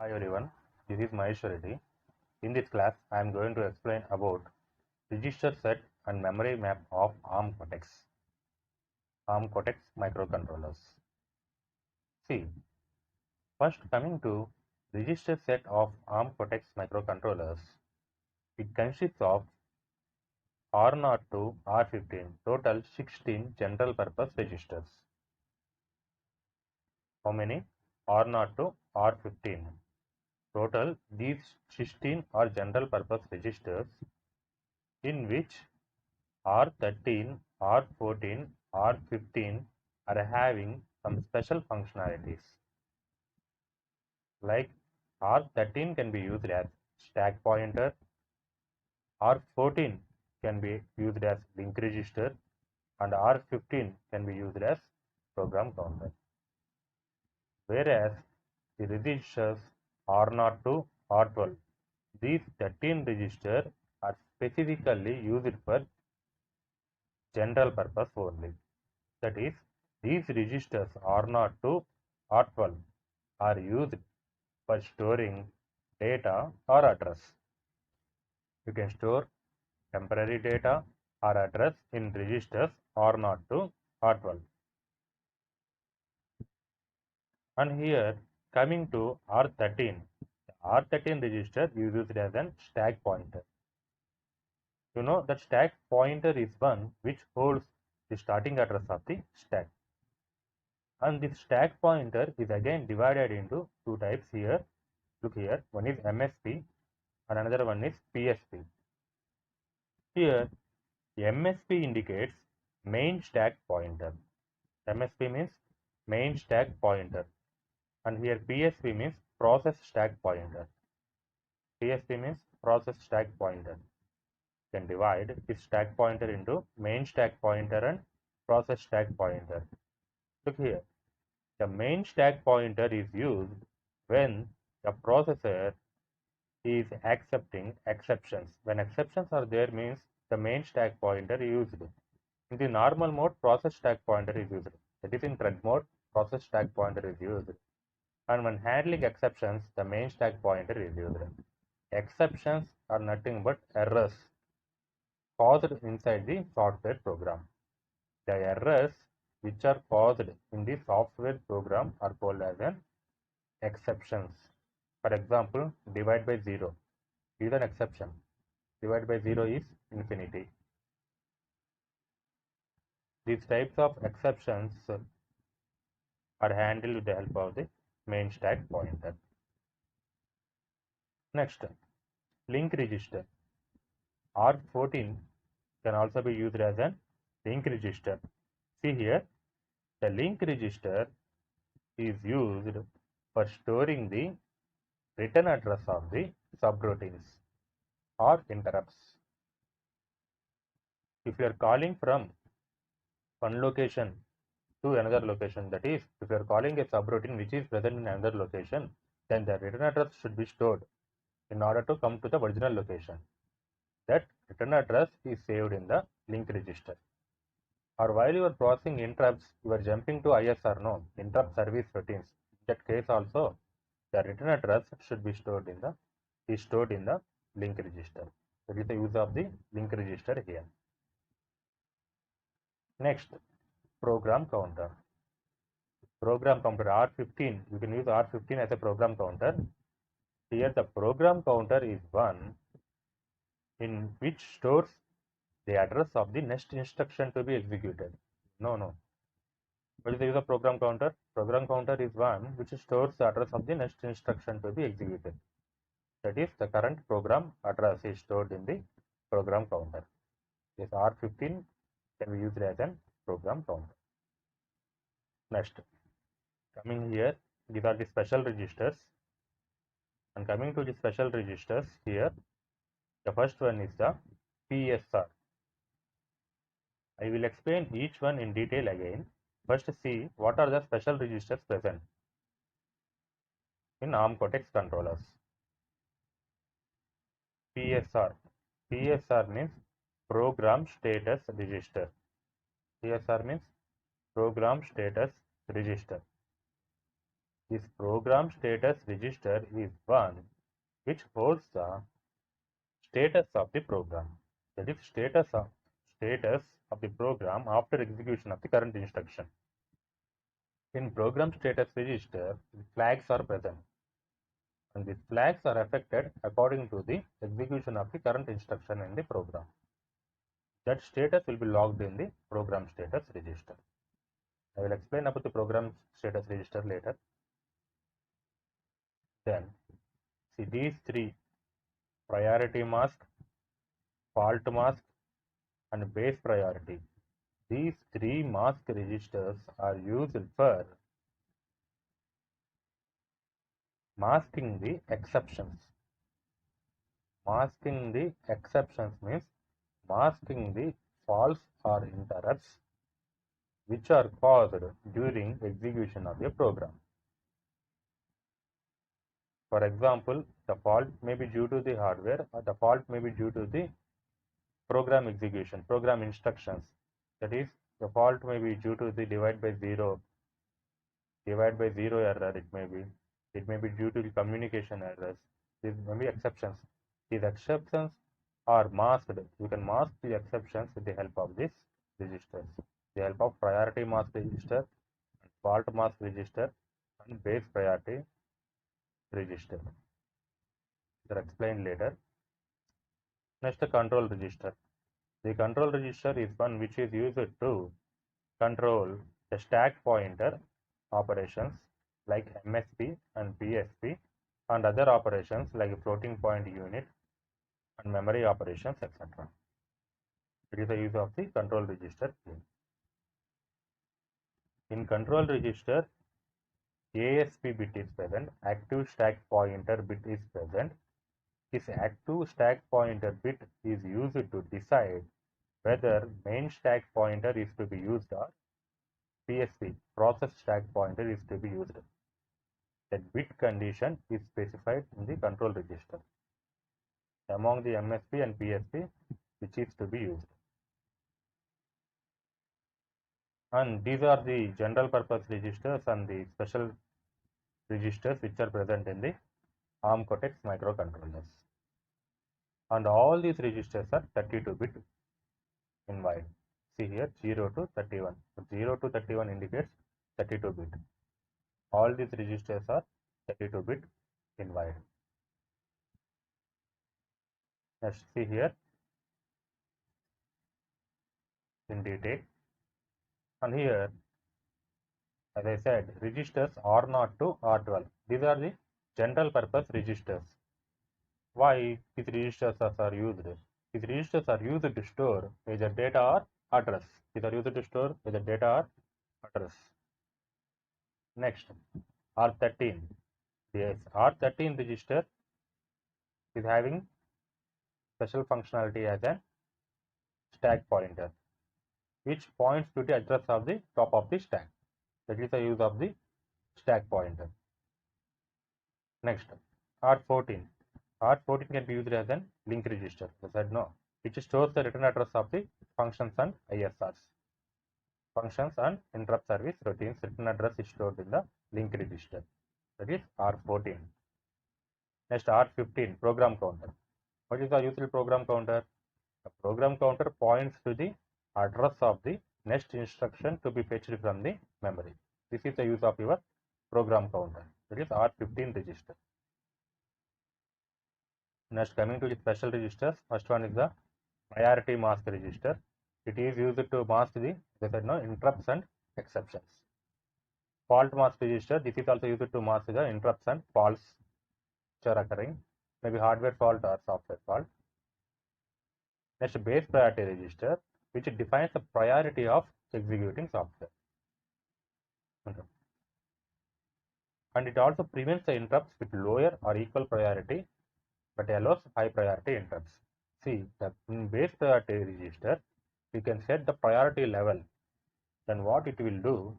Hi everyone, this is Mahesh Reddy. In this class, I am going to explain about register set and memory map of ARM Cortex microcontrollers. See, first coming to register set of ARM Cortex microcontrollers, it consists of R0 to R15, total 16 general purpose registers. How many? R0 to R15. Total, these 16 are general purpose registers in which R13, R14, R15 are having some special functionalities. Like R13 can be used as stack pointer, R14 can be used as link register, and R15 can be used as program counter. Whereas the registers R0 to R12, these 13 registers are specifically used for general purpose only. That is, these registers R0 to R12 are used for storing data or address. You can store temporary data or address in registers R0 to R12. And here coming to R13, the R13 register is used as an stack pointer. You know that stack pointer is one which holds the starting address of the stack. And this stack pointer is again divided into two types here. Look here, one is MSP and another one is PSP. Here, MSP indicates main stack pointer. MSP means main stack pointer. And here PSP means process stack pointer. PSP means process stack pointer. You can divide this stack pointer into main stack pointer and process stack pointer. Look here, the main stack pointer is used when the processor is accepting exceptions. When exceptions are there means the main stack pointer is used. In the normal mode, process stack pointer is used. That is, in thread mode, process stack pointer is used. And when handling exceptions, the main stack pointer is used. Exceptions are nothing but errors caused inside the software program. The errors which are caused in the software program are called as an exceptions. For example, divide by 0 is an exception. Divide by 0 is infinity. These types of exceptions are handled with the help of the main stack pointer. Next, link register. R14 can also be used as a link register. See here, the link register is used for storing the return address of the subroutines or interrupts. If you are calling from one location to another location, that is, if you are calling a subroutine which is present in another location, then the return address should be stored in order to come to the original location. That return address is saved in the link register. Or while you are processing interrupts, you are jumping to ISR, interrupt service routines. In that case also, the return address should be stored in the link register. That is the use of the link register here. Next, program counter. Program counter R15, you can use R15 as a program counter. Here the program counter is one in which stores the address of the next instruction to be executed. No. What is the use of program counter? Program counter is one which stores the address of the next instruction to be executed. That is, the current program address is stored in the program counter. This R15 can be used as a program counter. Next, coming here, these are the special registers. And coming to the special registers here, the first one is the PSR. I will explain each one in detail again. First, see what are the special registers present in ARM Cortex controllers. PSR. PSR means program status register. PSR means program status register. This program status register is one which holds the status of the program. That is status of the program after execution of the current instruction. In program status register, flags are present, and these flags are affected according to the execution of the current instruction in the program. That status will be logged in the program status register. I will explain about the program status register later. Then, see these three: priority mask, fault mask, and base priority. These three mask registers are used for masking the exceptions. Masking the exceptions means masking the faults or interrupts which are caused during execution of a program. For example, the fault may be due to the hardware, or the fault may be due to the program execution, program instructions. That is, the fault may be due to the divide by zero error. It may be due to the communication errors. These may be exceptions. These exceptions are masked. You can mask the exceptions with the help of these registers. The help of priority mask register, fault mask register, and base priority register. These are explained later. Next, the control register. The control register is one which is used to control the stack pointer operations like MSB and PSB, and other operations like floating point unit and memory operations, etc. It is the use of the control register here. In control register, ASP bit is present, active stack pointer bit is present. This active stack pointer bit is used to decide whether main stack pointer is to be used or PSP, process stack pointer, is to be used. That bit condition is specified in the control register among the MSP and PSP which is to be used. And these are the general purpose registers and the special registers which are present in the ARM Cortex microcontrollers. And all these registers are 32-bit in wide. See here 0 to 31. 0 to 31 indicates 32-bit. All these registers are 32-bit in wide. Let's see here in detail. And here, as I said, registers R0 to R12. These are the general purpose registers. Why these registers are used? These registers are used to store either data or address. These are used to store either data or address. Next, R13. Yes, R13 register is having special functionality as a stack pointer, which points to the address of the top of the stack. That is the use of the stack pointer. Next, R14. R14 can be used as a link register. As I said, no, which stores the return address of the functions and ISRs. Functions and interrupt service routines return address is stored in the link register. That is R14. Next, R15, program counter. What is the useful program counter? The program counter points to the address of the next instruction to be fetched from the memory. This is the use of your program counter. That is R15 register. Next, coming to the special registers, first one is the priority mask register. It is used to mask the interrupts and exceptions. Fault mask register, this is also used to mask the interrupts and faults which are occurring, maybe hardware fault or software fault. Next, base priority register, which defines the priority of executing software. And it also prevents the interrupts with lower or equal priority but allows high priority interrupts. See, in base priority register, you can set the priority level. Then what it will do,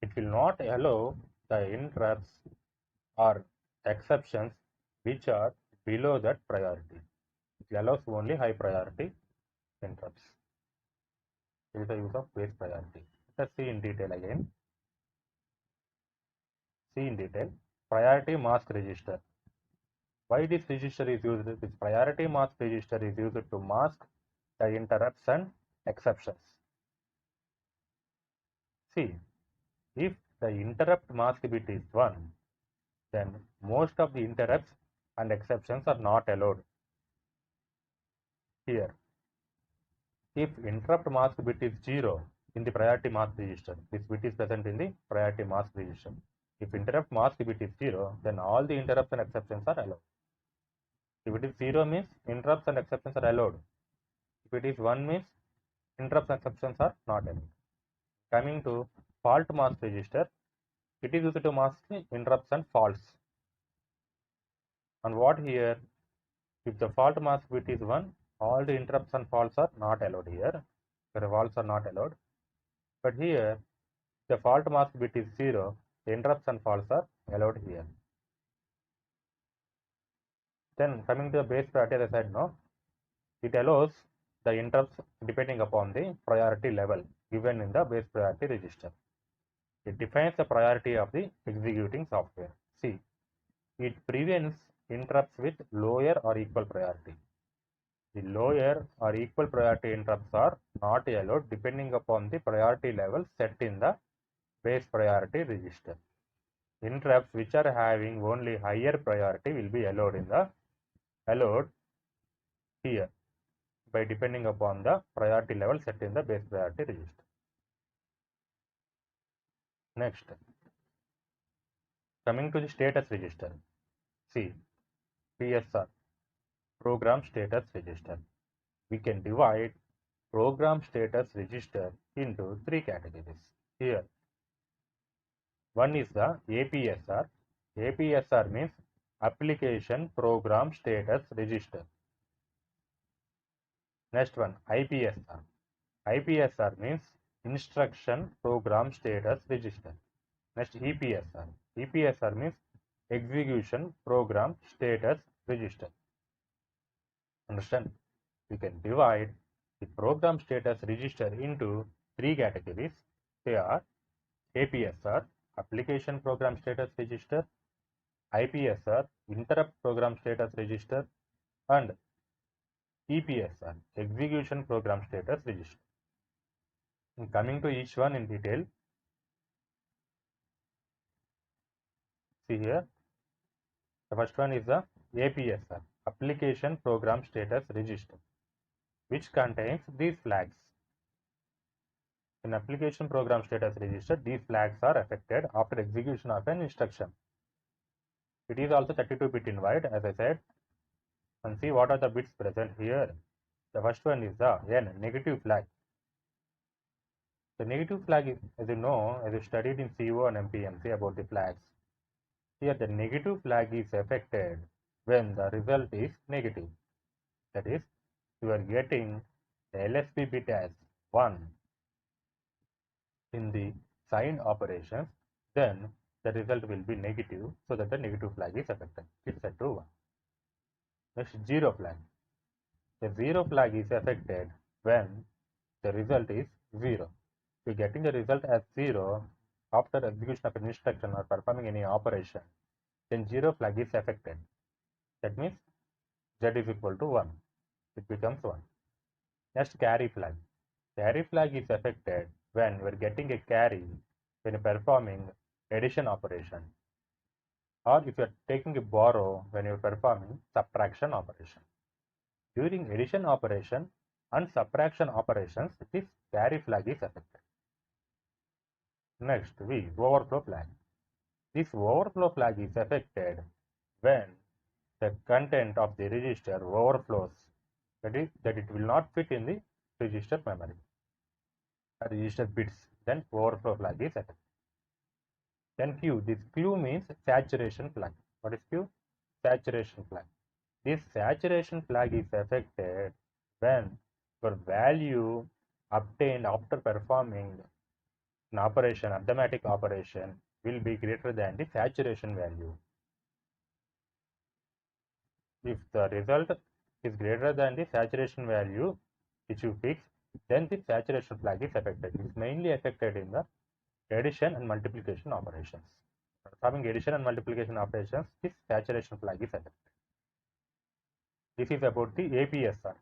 it will not allow the interrupts or exceptions which are below that priority. It allows only high priority interrupts. This is the use of base priority. Let's see in detail again. see in detail. Priority mask register. Why this register is used? This priority mask register is used to mask the interrupts and exceptions. See, if the interrupt mask bit is 1, then most of the interrupts and exceptions are not allowed here. If interrupt mask bit is 0 in the priority mask register, this bit is present in the priority mask register. If interrupt mask bit is 0, then all the interrupts and exceptions are allowed. If it is 0 means interrupts and exceptions are allowed. If it is 1 means interrupts and exceptions are not allowed. Coming to fault mask register, it is used to mask the interrupts and faults. And what here? If the fault mask bit is 1, all the interrupts and faults are not allowed here. The faults are not allowed. But here, the fault mask bit is 0, the interrupts and faults are allowed here. Then coming to the base priority, as I said, no, it allows the interrupts depending upon the priority level given in the base priority register. It defines the priority of the executing software. See, it prevents interrupts with lower or equal priority. The lower or equal priority interrupts are not allowed depending upon the priority level set in the base priority register. Interrupts which are having only higher priority will be allowed here by depending upon the priority level set in the base priority register. Next, coming to the status register. See, PSR, program status register. We can divide program status register into 3 categories. Here, one is the APSR. APSR means application program status register. Next one, IPSR. IPSR means instruction program status register. Next, EPSR. EPSR means execution program status register. Understand? We can divide the program status register into 3 categories. They are APSR, application program status register, IPSR, interrupt program status register, and EPSR, execution program status register. And coming to each one in detail, see here, the first one is the APSR, application program status register, which contains these flags. In application program status register, these flags are affected after execution of an instruction. It is also 32-bit in wide, as I said. And see what are the bits present here. The first one is the negative flag. The negative flag is, as you know, as you studied in CO and MPMC about the flags. Here the negative flag is affected when the result is negative. That is, you are getting the LSB bit as 1 in the sign operations, then the result will be negative, so that the negative flag is affected. It's set to 1. Next, 0 flag. The 0 flag is affected when the result is 0. If you are getting the result as 0 after execution of an instruction or performing any operation, then 0 flag is affected. That means Z is equal to 1. It becomes 1. Next, carry flag. Carry flag is affected when you are getting a carry when you are performing addition operation, or if you are taking a borrow when you are performing subtraction operation. During addition operation and subtraction operations, this carry flag is affected. Next, overflow flag. This overflow flag is affected when the content of the register overflows, that is, that it will not fit in the register memory, register bits, then overflow flag is affected. Then Q, this Q means saturation flag. What is Q? Saturation flag. This saturation flag is affected when your value obtained after performing an operation, arithmetic operation, will be greater than the saturation value. If the result is greater than the saturation value which you fix, then the saturation flag is affected. It is mainly affected in the addition and multiplication operations. performing addition and multiplication operations, this saturation flag is affected. This is about the APSR,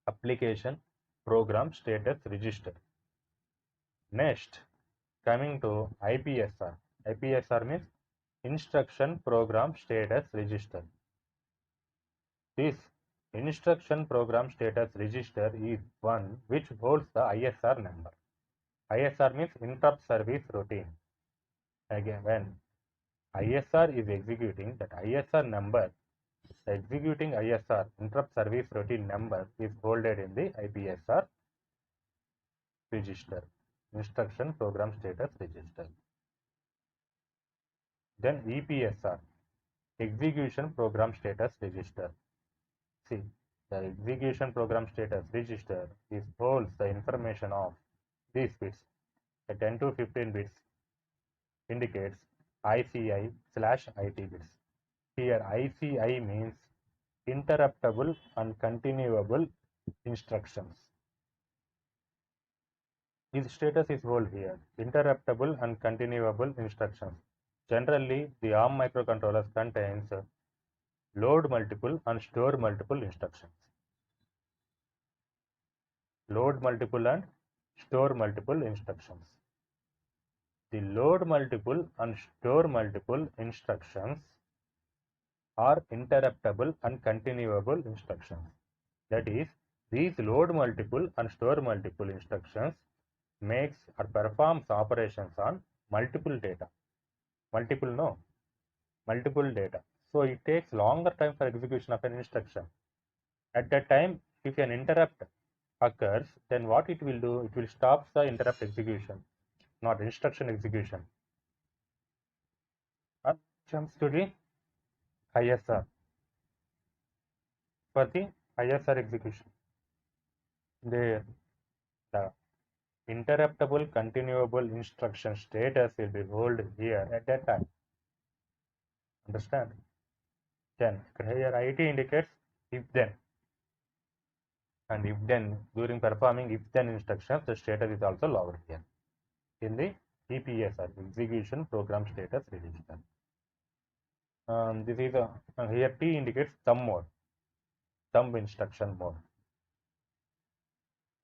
Application Program Status Register. Next, coming to IPSR. IPSR means Instruction Program Status Register. This Instruction Program Status Register is one which holds the ISR number. ISR means Interrupt Service Routine. Again, when ISR is executing, that ISR number, the executing ISR, Interrupt Service Routine number, is holded in the IPSR register, Instruction Program Status Register. Then EPSR, Execution Program Status Register. See, the Execution Program Status Register holds the information of these bits. The 10 to 15 bits indicates ICI/IT bits. Here ICI means interruptible and continuable instructions. This status is held here, interruptible and continuable instructions. Generally, the ARM microcontrollers contains load multiple and store multiple instructions. Load multiple and store multiple instructions. The load multiple and store multiple instructions are interruptible and continuable instructions. That is, these load multiple and store multiple instructions makes or performs operations on multiple data. Multiple data. So it takes longer time for execution of an instruction. At that time, if an interrupt occurs, then what it will do? It will stop the interrupt execution, not instruction execution. And jumps to the ISR. For the ISR execution, the interruptible continuable instruction status will be held here at that time. Understand? Then here IT indicates if then, and if then during performing if then instructions, the status is also logged here in the EPSR, Execution Program Status Register. This is here T indicates thumb mode, thumb instruction mode.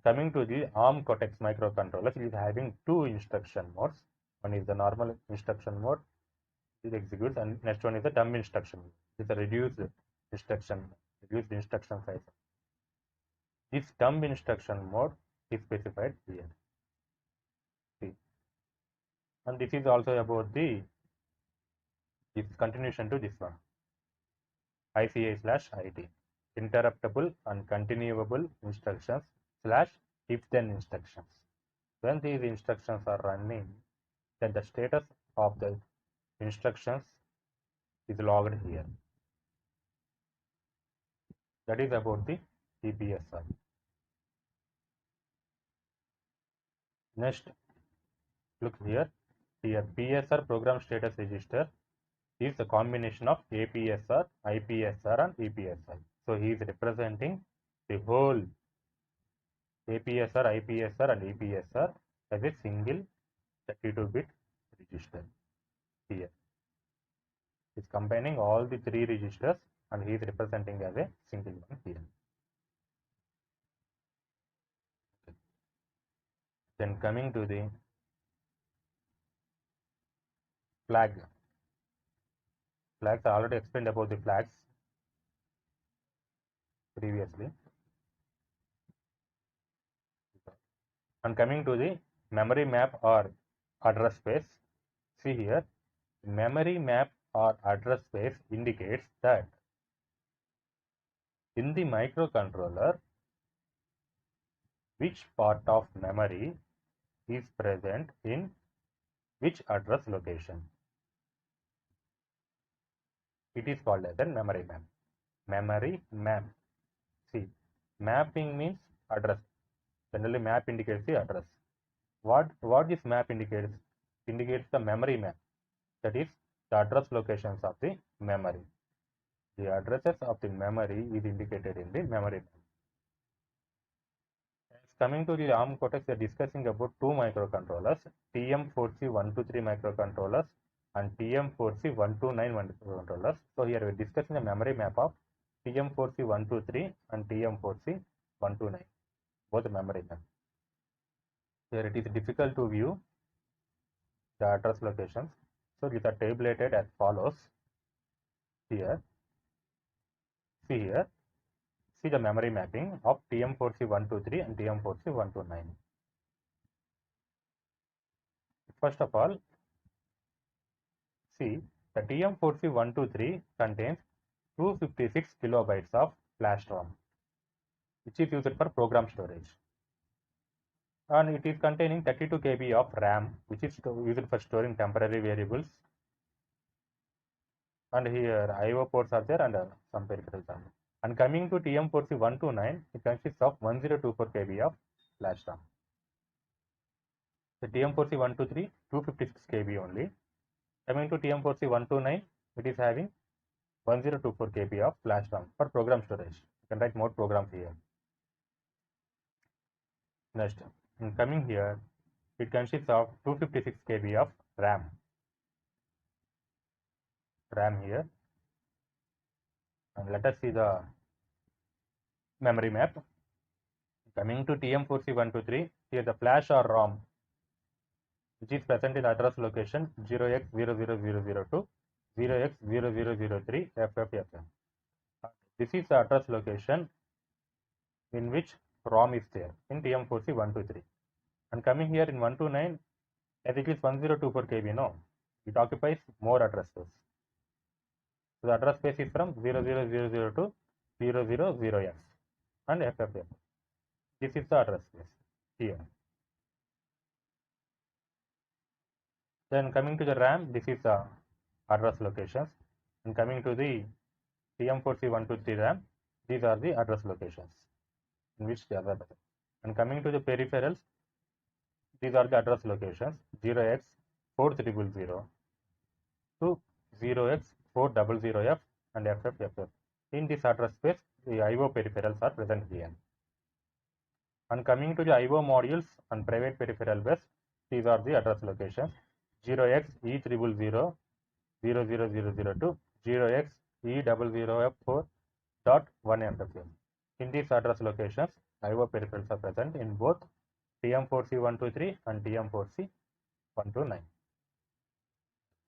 Coming to the ARM Cortex microcontrollers, it is having two instruction modes. One is the normal instruction mode, it executes, and next one is the thumb instruction mode. It's a reduced instruction size. This thumb instruction mode is specified here. See, and this is also about the continuation to this one, ICI/IT, interruptible and continuable instructions / if then instructions. When these instructions are running, then the status of the instructions is logged here. That is about the EPSR. Next, look here. Here, PSR, Program Status Register, is a combination of APSR, IPSR, and EPSR. So he is representing the whole APSR, IPSR, and EPSR as a single 32-bit register. Here, he is combining all the three registers, and he is representing as a single one here. Then coming to the flag. Flags, I already explained about the flags previously. And coming to the memory map or address space, see here, memory map or address space indicates that in the microcontroller, which part of memory is present in which address location. It is called as a memory map. Memory map. See, mapping means address. Generally, map indicates the address. What this map indicates? Indicates the memory map. That is the address locations of the memory. The addresses of the memory is indicated in the memory map. Coming to the ARM Cortex, we are discussing about two microcontrollers, TM4C123 microcontrollers and TM4C129 controllers. So here we are discussing the memory map of TM4C123 and TM4C129, both memory map. Here it is difficult to view the address locations. So these are tabulated as follows. Here, see the memory mapping of TM4C123 and TM4C129. First of all, see the TM4C123 contains 256 kilobytes of flash ROM, which is used for program storage, and it is containing 32 KB of RAM, which is used for storing temporary variables. And here IO ports are there and some peripherals are there. And coming to TM4C129, it consists of 1024 KB of flash RAM. The TM4C123 256 KB only. Coming to TM4C129, it is having 1024 KB of flash RAM for program storage. You can write more programs here. Next, coming here, it consists of 256 KB of RAM. RAM here. And let us see the memory map. Coming to TM4C123, here the flash or ROM, which is present in address location 0x00002 to 0x0003 FFFF. This is the address location in which ROM is there in TM4C123. And coming here in 129, as it is 1024 KB, no, it occupies more addresses. So the address space is from 00002 to 000X and FFF. This is the address space here. Then coming to the RAM, this is the address locations. And coming to the TM4C123 RAM, these are the address locations in which they are present. And coming to the peripherals, these are the address locations 0x4000 to 0x400F and FFFF. In this address space, the IO peripherals are present here. And coming to the IO modules and private peripheral bus, these are the address locations 0xe000 00002 0xe00F4.1FFF. In these address locations, IO peripherals are present in both TM4C123 and TM4C129.